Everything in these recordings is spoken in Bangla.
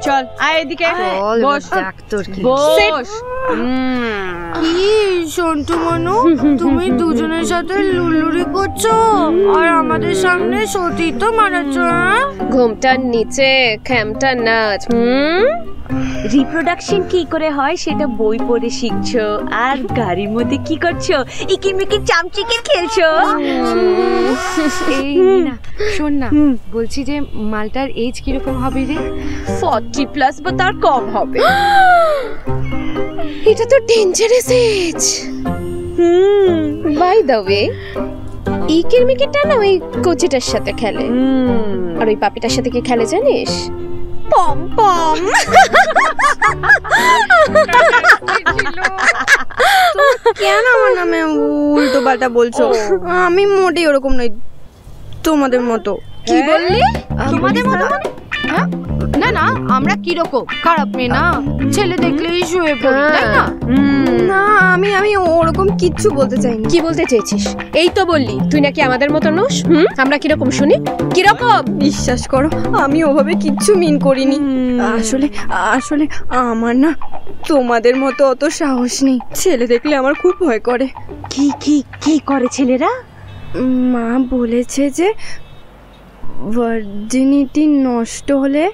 চল আয় এদিকে বস বস। কি সন্টু মনু, তুমি দুজনের সাথে লুলুরি করছো আর আমাদের সামনে সতীত্ব মারাচ্ছ? ঘুমটার নিচে খ্যামটা নাচ। রিপ্রোডাকশন কি করে হয় সেটা বই পড়ে শিখছো, আর গাড়ির মধ্যে কি করছো? ইকিমিকি চামচিকে খেলছো। এই না শোন না, বলছি যে মালটার এজ কিরকম হবে রে? 40+ বা তার কম হবে। এটা তো dangerous age. By the way, এই কিরমিকিটা না ওই কোচিটার সাথে খেলে, আর ওই পাপিটার সাথে কি খেলে জানিস? পম পম। কেন আমার নামে উল্টো পাল্টা বলছো? আমি মোটেই ওরকম নই তোমাদের মতো। কি বললি? তোমাদের মতো মানে? না না, আমরা কিরকম খারাপ মেয়ে না, ছেলে দেখলেই শুয়ে পড়ি, তাই না? না, আমি ওরকম কিচ্ছু বলতে চাইনি। কি বলতে চেয়েছিস? এই তো বললি তুই নাকি আমাদের মতো নোস। আমরা কিরকম শুনি? কিরকম? বিশ্বাস করো, আমি ওভাবে কিচ্ছু মিন করিনি। আসলে আমার না তোমাদের মতো অত সাহস নেই। ছেলে দেখলে আমার খুব ভয় করে। কি কি কি করে ছেলেরা? মা বলেছে যে ভার্জিনিটি নষ্ট হলে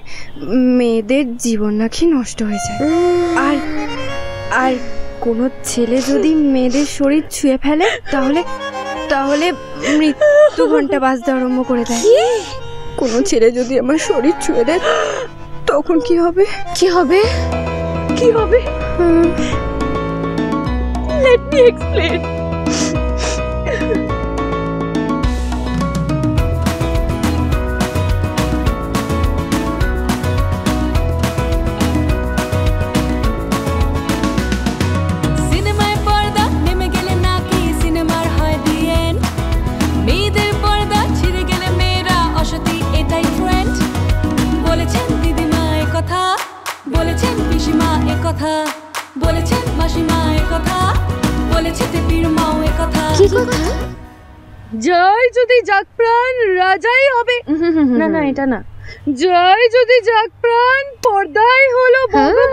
মেয়েদের জীবন নাকি নষ্ট হয়ে যায়, আর কোনো ছেলে যদি মেয়েদের শরীর ছুঁয়ে ফেলে তাহলে মৃত্যু ঘন্টা বাজতে আরম্ভ করে দেয়। কোনো ছেলে যদি আমার শরীর ছুঁয়ে দেয় তখন কি হবে? কি হবে? কি হবে? Let me explain. জয় যদি যাক প্রাণ রাজাই হবে। না না, এটা না। জয় যদি যাক প্রাণ পর্দাই হলো ভগবান।